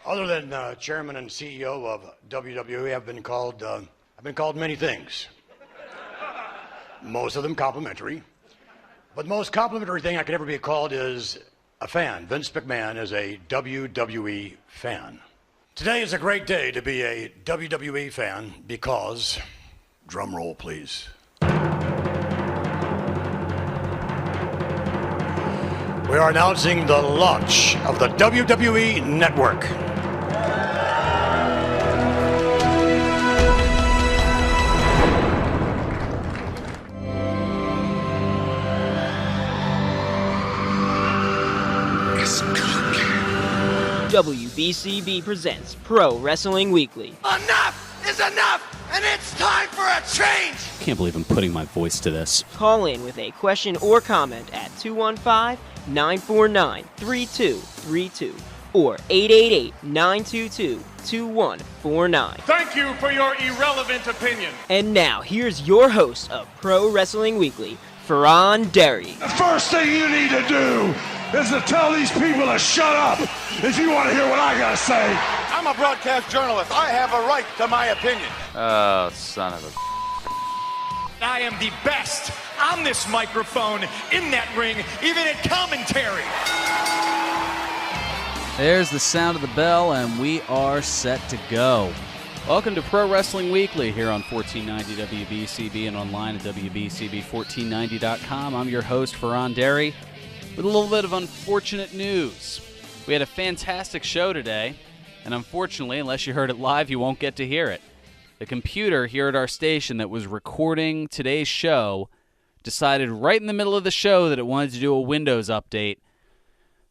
Other than chairman and CEO of WWE, I've been called many things. Most of them complimentary. But the most complimentary thing I could ever be called is a fan. Vince McMahon is a WWE fan. Today is a great day to be a WWE fan because, drum roll please. We are announcing the launch of the WWE Network. WBCB presents Pro Wrestling Weekly. Enough is enough, and it's time for a change! I can't believe I'm putting my voice to this. Call in with a question or comment at 215-949-3232 or 888-922-2149. Thank you for your irrelevant opinion. And now, here's your host of Pro Wrestling Weekly, Fearon. The first thing you need to do is to tell these people to shut up if you want to hear what I gotta say. I'm a broadcast journalist. I have a right to my opinion. Oh, son of a... I am the best on this microphone, in that ring, even at commentary. There's the sound of the bell, and we are set to go. Welcome to Pro Wrestling Weekly here on 1490 WBCB and online at WBCB1490.com. I'm your host, Fearon Derry, with a little bit of unfortunate news. We had a fantastic show today, and unfortunately, unless you heard it live, you won't get to hear it. The computer here at our station that was recording today's show decided right in the middle of the show that it wanted to do a Windows update.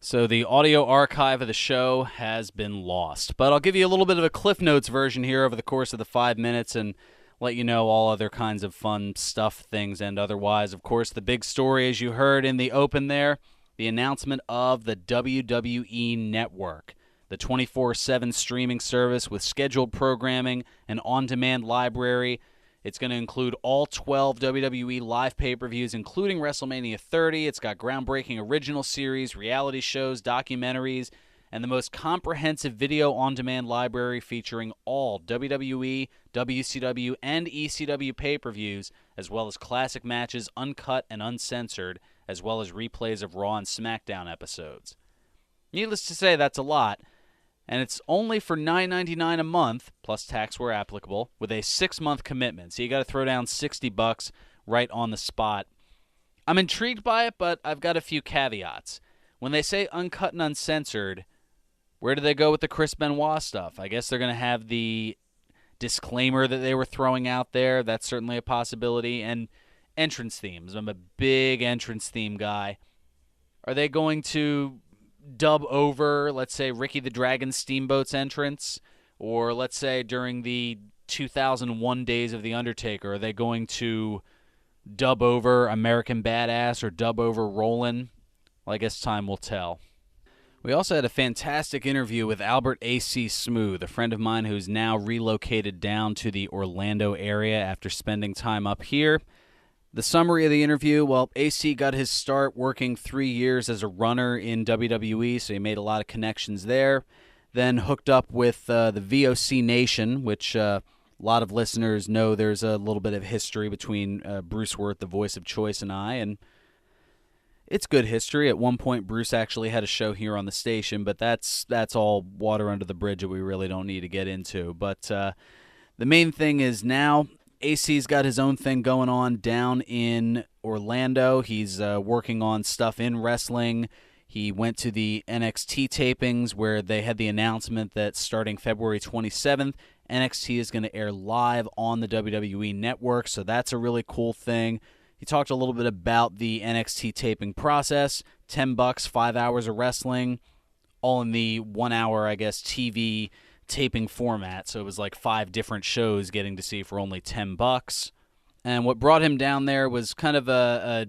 So the audio archive of the show has been lost. But I'll give you a little bit of a Cliff Notes version here over the course of the 5 minutes and let you know all other kinds of fun stuff, things, and otherwise. Of course, the big story, as you heard in the open there, the announcement of the WWE Network, the 24/7 streaming service with scheduled programming and on-demand library. It's going to include all 12 WWE live pay-per-views, including WrestleMania 30. It's got groundbreaking original series, reality shows, documentaries, and the most comprehensive video on-demand library featuring all WWE, WCW, and ECW pay-per-views, as well as classic matches, uncut and uncensored, as well as replays of Raw and SmackDown episodes. Needless to say, that's a lot. And it's only for $9.99 a month, plus tax where applicable, with a 6-month commitment. So you got to throw down $60 right on the spot. I'm intrigued by it, but I've got a few caveats. When they say uncut and uncensored, where do they go with the Chris Benoit stuff? I guess they're going to have the disclaimer that they were throwing out there. That's certainly a possibility. And entrance themes. I'm a big entrance theme guy. Are they going to dub over, let's say, Ricky the Dragon Steamboat's entrance, or let's say during the 2001 days of The Undertaker, are they going to dub over American Badass or dub over Rollin'? Well, I guess time will tell. We also had a fantastic interview with Albert A.C. Smooth, a friend of mine who's now relocated down to the Orlando area after spending time up here. The summary of the interview, well, AC got his start working 3 years as a runner in WWE, so he made a lot of connections there. Then hooked up with the VOC Nation, which a lot of listeners know there's a little bit of history between Bruce Worth, the voice of choice, and I, and it's good history. At one point, Bruce actually had a show here on the station, but that's all water under the bridge that we really don't need to get into. But the main thing is now AC's got his own thing going on down in Orlando. He's working on stuff in wrestling. He went to the NXT tapings where they had the announcement that starting February 27th, NXT is going to air live on the WWE Network, so that's a really cool thing. He talked a little bit about the NXT taping process, $10, 5 hours of wrestling, all in the 1 hour, I guess, TV taping format, so it was like 5 different shows getting to see for only $10. And what brought him down there was kind of a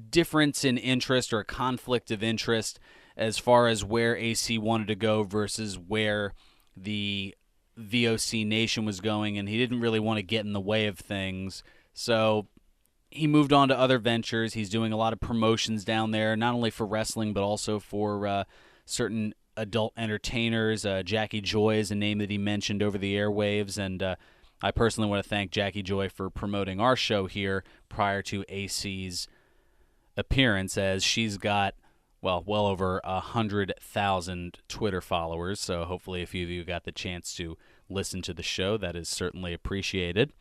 difference in interest or a conflict of interest as far as where AC wanted to go versus where the VOC Nation was going, and he didn't really want to get in the way of things. So he moved on to other ventures. He's doing a lot of promotions down there, not only for wrestling but also for certain adult entertainers. Jackie Joy is a name that he mentioned over the airwaves, and I personally want to thank Jackie Joy for promoting our show here prior to AC's appearance, as she's got, well over 100,000 Twitter followers, so hopefully a few of you got the chance to listen to the show. That is certainly appreciated.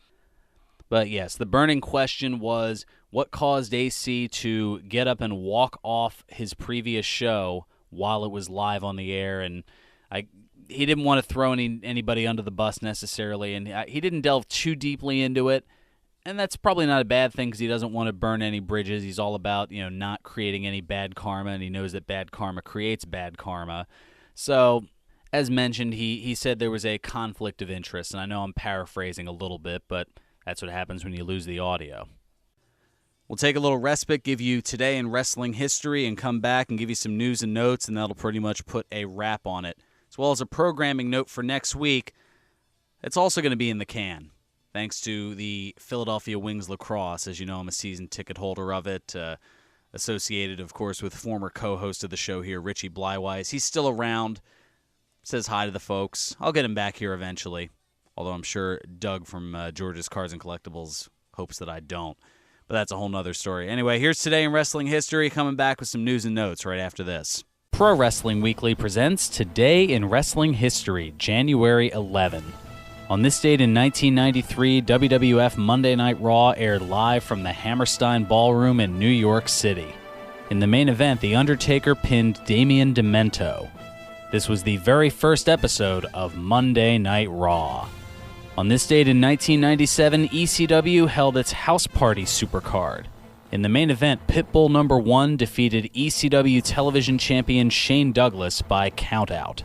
But yes, the burning question was, what caused AC to get up and walk off his previous show while it was live on the air? And he didn't want to throw anybody under the bus necessarily, and he didn't delve too deeply into it. And that's probably not a bad thing, because he doesn't want to burn any bridges. He's all about, not creating any bad karma, and he knows that bad karma creates bad karma. So, as mentioned, he said there was a conflict of interest, and I know I'm paraphrasing a little bit, but that's what happens when you lose the audio. We'll take a little respite, give you Today in Wrestling History, and come back and give you some news and notes, and that'll pretty much put a wrap on it. As well as a programming note for next week, it's also going to be in the can, thanks to the Philadelphia Wings Lacrosse. As you know, I'm a season ticket holder of it, associated, of course, with former co-host of the show here, Richie Blywise. He's still around, says hi to the folks. I'll get him back here eventually, although I'm sure Doug from George's Cards and Collectibles hopes that I don't. But that's a whole nother story. Anyway, here's Today in Wrestling History, coming back with some news and notes right after this. Pro Wrestling Weekly presents Today in Wrestling History, January 11. On this date in 1993, WWF Monday Night Raw aired live from the Hammerstein Ballroom in New York City. In the main event, The Undertaker pinned Damien Demento. This was the very first episode of Monday Night Raw. On this date in 1997, ECW held its House Party Supercard. In the main event, Pitbull No. 1 defeated ECW television champion Shane Douglas by countout.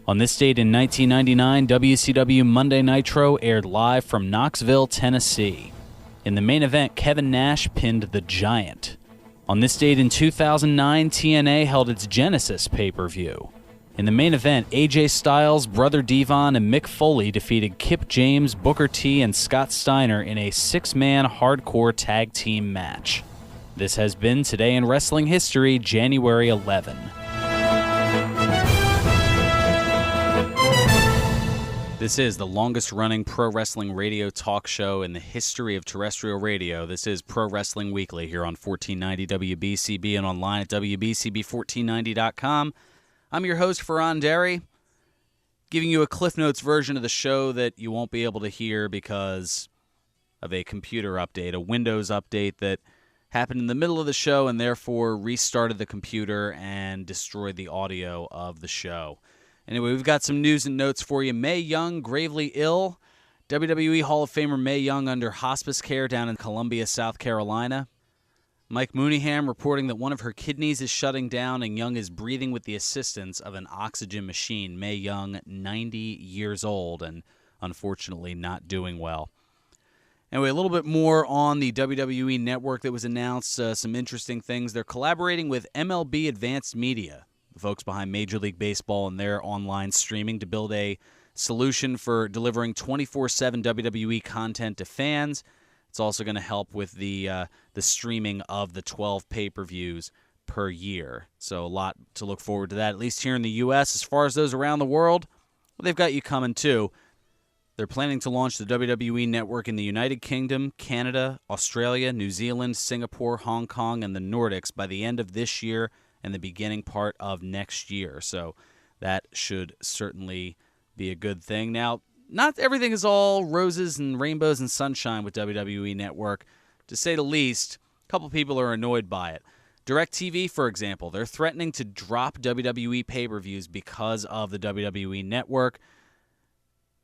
On this date in 1999, WCW Monday Nitro aired live from Knoxville, Tennessee. In the main event, Kevin Nash pinned The Giant. On this date in 2009, TNA held its Genesis pay-per-view. In the main event, AJ Styles, Brother Devon, and Mick Foley defeated Kip James, Booker T, and Scott Steiner in a 6-man hardcore tag team match. This has been Today in Wrestling History, January 11. This is the longest-running pro wrestling radio talk show in the history of terrestrial radio. This is Pro Wrestling Weekly here on 1490 WBCB and online at WBCB1490.com. I'm your host, Fearon Derry, giving you a Cliff Notes version of the show that you won't be able to hear because of a computer update, a Windows update that happened in the middle of the show and therefore restarted the computer and destroyed the audio of the show. Anyway, we've got some news and notes for you. Mae Young, gravely ill. WWE Hall of Famer Mae Young under hospice care down in Columbia, South Carolina. Mike Mooneyham reporting that one of her kidneys is shutting down and Young is breathing with the assistance of an oxygen machine. Mae Young, 90 years old and unfortunately not doing well. Anyway, a little bit more on the WWE Network that was announced. Some interesting things. They're collaborating with MLB Advanced Media, the folks behind Major League Baseball and their online streaming, to build a solution for delivering 24/7 WWE content to fans. It's also going to help with the streaming of the 12 pay-per-views per year. So a lot to look forward to that, at least here in the U.S. As far as those around the world, well, they've got you coming too. They're planning to launch the WWE Network in the United Kingdom, Canada, Australia, New Zealand, Singapore, Hong Kong, and the Nordics by the end of this year and the beginning part of next year. So that should certainly be a good thing. Now, not everything is all roses and rainbows and sunshine with WWE Network. To say the least, a couple people are annoyed by it. DirecTV, for example, they're threatening to drop WWE pay-per-views because of the WWE Network,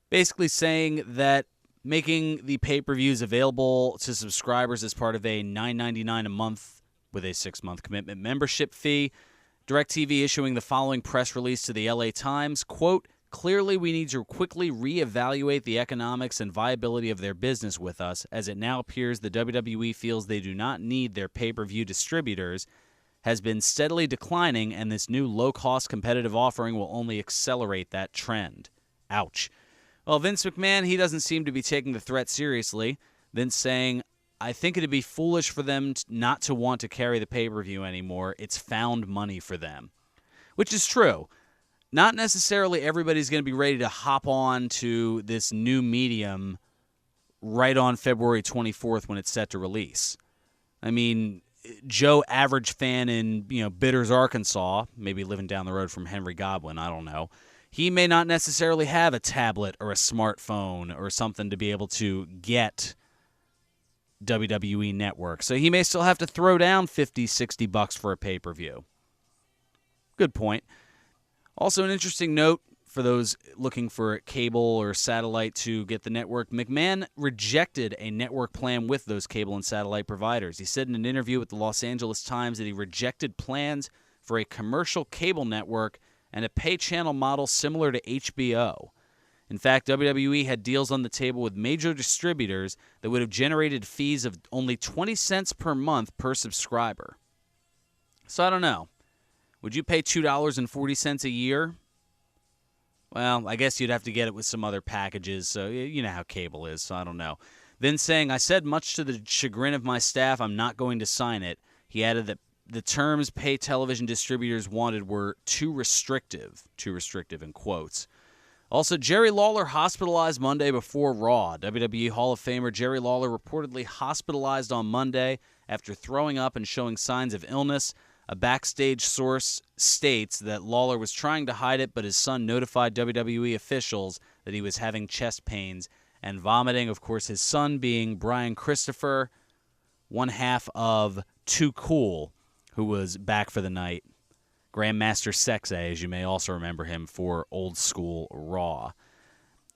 basically saying that making the pay-per-views available to subscribers as part of a $9.99 a month with a 6-month commitment membership fee. DirecTV issuing the following press release to the LA Times, quote, "Clearly, we need to quickly reevaluate the economics and viability of their business with us, as it now appears the WWE feels they do not need their pay-per-view distributors, has been steadily declining, and this new low-cost competitive offering will only accelerate that trend." Ouch. Well, Vince McMahon, he doesn't seem to be taking the threat seriously. Vince saying, "I think it'd be foolish for them not to want to carry the pay-per-view anymore. It's found money for them," which is true. not necessarily everybody's going to be ready to hop on to this new medium right on February 24th when it's set to release. I mean, Joe, average fan in Bitters, Arkansas, maybe living down the road from Henry Godwin, I don't know. He may not necessarily have a tablet or a smartphone or something to be able to get WWE Network. So he may still have to throw down $50, $60 for a pay-per-view. Good point. Also, an interesting note for those looking for cable or satellite to get the network, McMahon rejected a network plan with those cable and satellite providers. He said in an interview with the Los Angeles Times that he rejected plans for a commercial cable network and a pay channel model similar to HBO. In fact, WWE had deals on the table with major distributors that would have generated fees of only 20 cents per month per subscriber. So I don't know. Would you pay $2.40 a year? Well, I guess you'd have to get it with some other packages, so you know how cable is, so I don't know. Then saying, I said much to the chagrin of my staff, I'm not going to sign it. He added that the terms pay television distributors wanted were too restrictive in quotes. Also, Jerry Lawler hospitalized Monday before Raw. WWE Hall of Famer Jerry Lawler reportedly hospitalized on Monday after throwing up and showing signs of illness. A backstage source states that Lawler was trying to hide it, but his son notified WWE officials that he was having chest pains and vomiting. Of course, his son being Brian Christopher, one half of Too Cool, who was back for the night. Grandmaster Sexay, as you may also remember him for Old School Raw.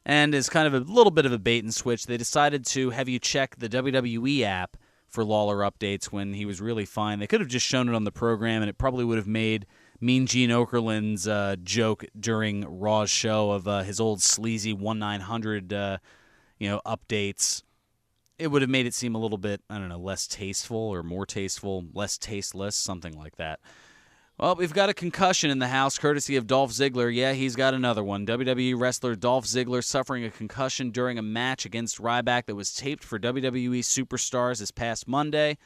And as kind of a little bit of a bait and switch, they decided to have you check the WWE app for Lawler updates when he was really fine. They could have just shown it on the program, and it probably would have made Mean Gene Okerlund's joke during Raw's show of his old sleazy 1-900 updates. It would have made it seem a little bit, I don't know, less tasteful or more tasteful, less tasteless, something like that. Well, we've got a concussion in the house, courtesy of Dolph Ziggler. Yeah, he's got another one. WWE wrestler Dolph Ziggler suffering a concussion during a match against Ryback that was taped for WWE Superstars this past Monday.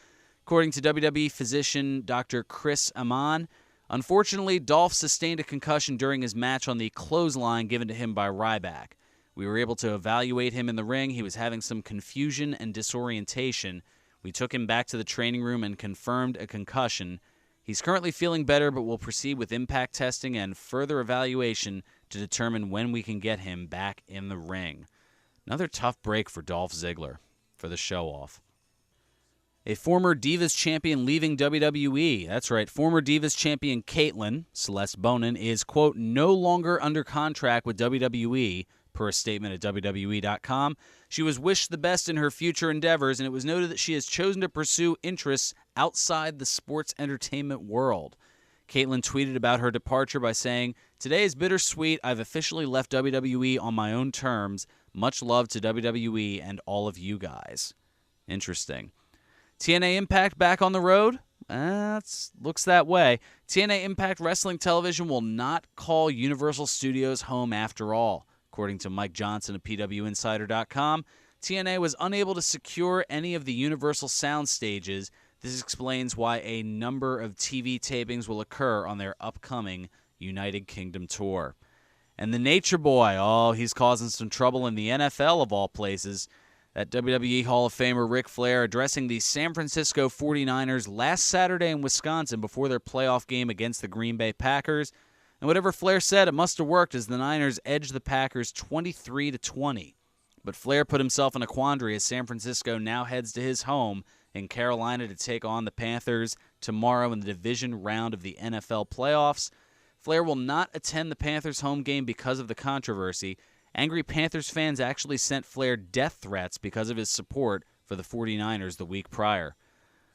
According to WWE physician Dr. Chris Amon, unfortunately, Dolph sustained a concussion during his match on the clothesline given to him by Ryback. We were able to evaluate him in the ring. He was having some confusion and disorientation. We took him back to the training room and confirmed a concussion. He's currently feeling better, but will proceed with impact testing and further evaluation to determine when we can get him back in the ring. Another tough break for Dolph Ziggler for the show-off. A former Divas champion leaving WWE. That's right, former Divas champion Caitlyn, Celeste Bonin, is, quote, no longer under contract with WWE, per a statement at WWE.com. She was wished the best in her future endeavors, and it was noted that she has chosen to pursue interests outside the sports entertainment world. Caitlyn tweeted about her departure by saying, today is bittersweet. I've officially left WWE on my own terms. Much love to WWE and all of you guys. Interesting. TNA Impact back on the road? Looks that way. TNA Impact Wrestling Television will not call Universal Studios home after all. According to Mike Johnson of PWInsider.com, TNA was unable to secure any of the Universal sound stages. This explains why a number of TV tapings will occur on their upcoming United Kingdom tour. And the Nature Boy, he's causing some trouble in the NFL of all places. That WWE Hall of Famer Ric Flair addressing the San Francisco 49ers last Saturday in Wisconsin before their playoff game against the Green Bay Packers. And whatever Flair said, it must have worked as the Niners edged the Packers 23-20. But Flair put himself in a quandary as San Francisco now heads to his home in Carolina to take on the Panthers tomorrow in the division round of the NFL playoffs. Flair will not attend the Panthers home game because of the controversy. Angry Panthers fans actually sent Flair death threats because of his support for the 49ers the week prior.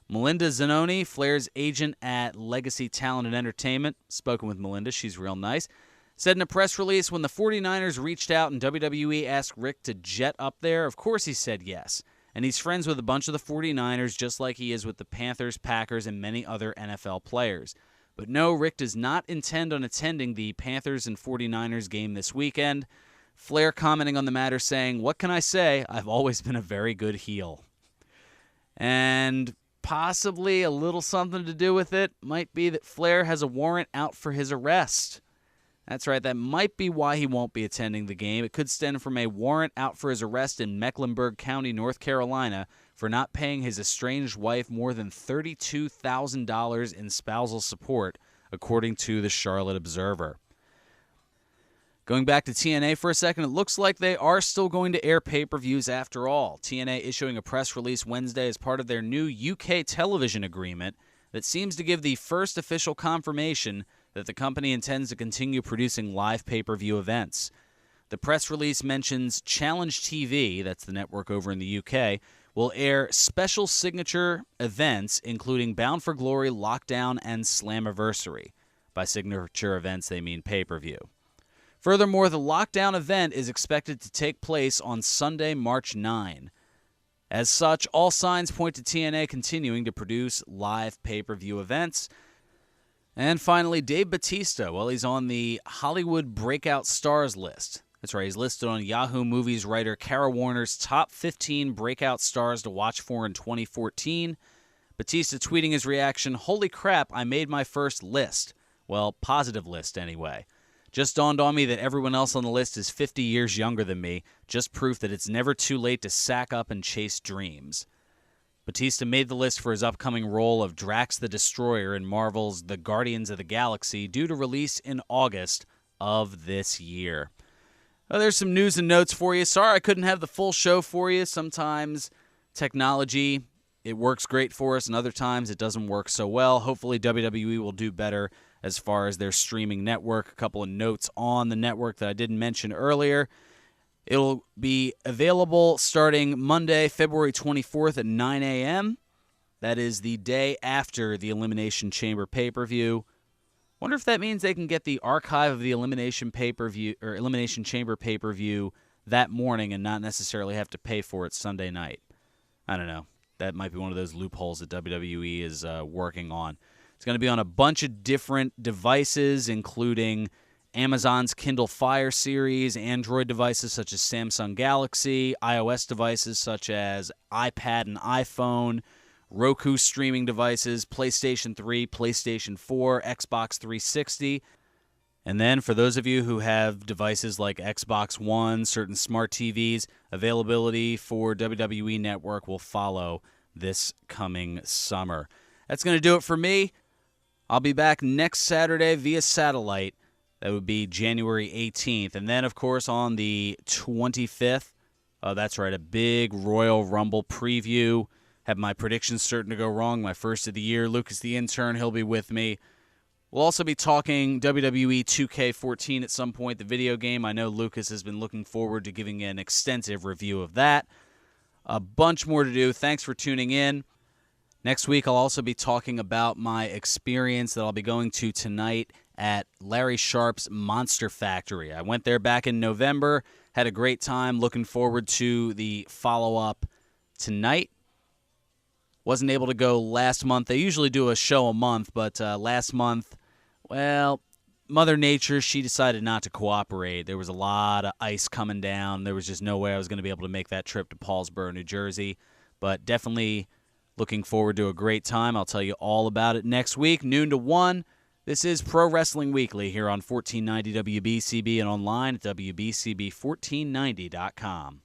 Melinda Zanoni, Flair's agent at Legacy Talent and Entertainment, spoken with Melinda, she's real nice, said in a press release when the 49ers reached out and WWE asked Rick to jet up there, of course he said yes. And he's friends with a bunch of the 49ers just like he is with the Panthers, Packers, and many other NFL players. But no, Rick does not intend on attending the Panthers and 49ers game this weekend. Flair commenting on the matter saying, what can I say? I've always been a very good heel. And possibly a little something to do with it might be that Flair has a warrant out for his arrest. That's right, that might be why he won't be attending the game. It could stem from a warrant out for his arrest in Mecklenburg County, North Carolina, for not paying his estranged wife more than $32,000 in spousal support, according to the Charlotte Observer. Going back to TNA for a second, it looks like they are still going to air pay-per-views after all. TNA issuing a press release Wednesday as part of their new UK television agreement that seems to give the first official confirmation that the company intends to continue producing live pay-per-view events. The press release mentions Challenge TV, that's the network over in the UK, will air special signature events including Bound for Glory, Lockdown, and Slammiversary. By signature events, they mean pay-per-view. Furthermore, the Lockdown event is expected to take place on Sunday, March 9. As such, all signs point to TNA continuing to produce live pay-per-view events. And finally, Dave Bautista. Well, he's on the Hollywood Breakout Stars list. That's right, he's listed on Yahoo Movies writer Kara Warner's top 15 breakout stars to watch for in 2014. Bautista tweeting his reaction, "Holy crap, I made my first list." Well, positive list anyway. Just dawned on me that everyone else on the list is 50 years younger than me. Just proof that it's never too late to sack up and chase dreams. Bautista made the list for his upcoming role of Drax the Destroyer in Marvel's The Guardians of the Galaxy, due to release in August of this year. Well, there's some news and notes for you. Sorry I couldn't have the full show for you. Sometimes technology, it works great for us, and other times it doesn't work so well. Hopefully WWE will do better as far as their streaming network. A couple of notes on the network that I didn't mention earlier. It'll be available starting Monday, February 24th at 9 a.m. That is the day after the Elimination Chamber pay-per-view. Wonder if that means they can get the archive of the Elimination pay-per-view or Elimination Chamber pay-per-view that morning and not necessarily have to pay for it Sunday night. I don't know. That might be one of those loopholes that WWE is working on. It's going to be on a bunch of different devices, including Amazon's Kindle Fire series, Android devices such as Samsung Galaxy, iOS devices such as iPad and iPhone, Roku streaming devices, PlayStation 3, PlayStation 4, Xbox 360. And then for those of you who have devices like Xbox One, certain smart TVs, availability for WWE Network will follow this coming summer. That's going to do it for me. I'll be back next Saturday via satellite. That would be January 18th. And then, of course, on the 25th, that's right, a big Royal Rumble preview. Have my predictions starting to go wrong, my first of the year. Lucas the intern, he'll be with me. We'll also be talking WWE 2K14 at some point, the video game. I know Lucas has been looking forward to giving an extensive review of that. A bunch more to do. Thanks for tuning in. Next week, I'll also be talking about my experience that I'll be going to tonight at Larry Sharp's Monster Factory. I went there back in November, had a great time, looking forward to the follow-up tonight. Wasn't able to go last month. They usually do a show a month, but last month, well, Mother Nature, she decided not to cooperate. There was a lot of ice coming down. There was just no way I was going to be able to make that trip to Paulsboro, New Jersey, but definitely looking forward to a great time. I'll tell you all about it next week, noon to 1. This is Pro Wrestling Weekly here on 1490 WBCB and online at WBCB1490.com.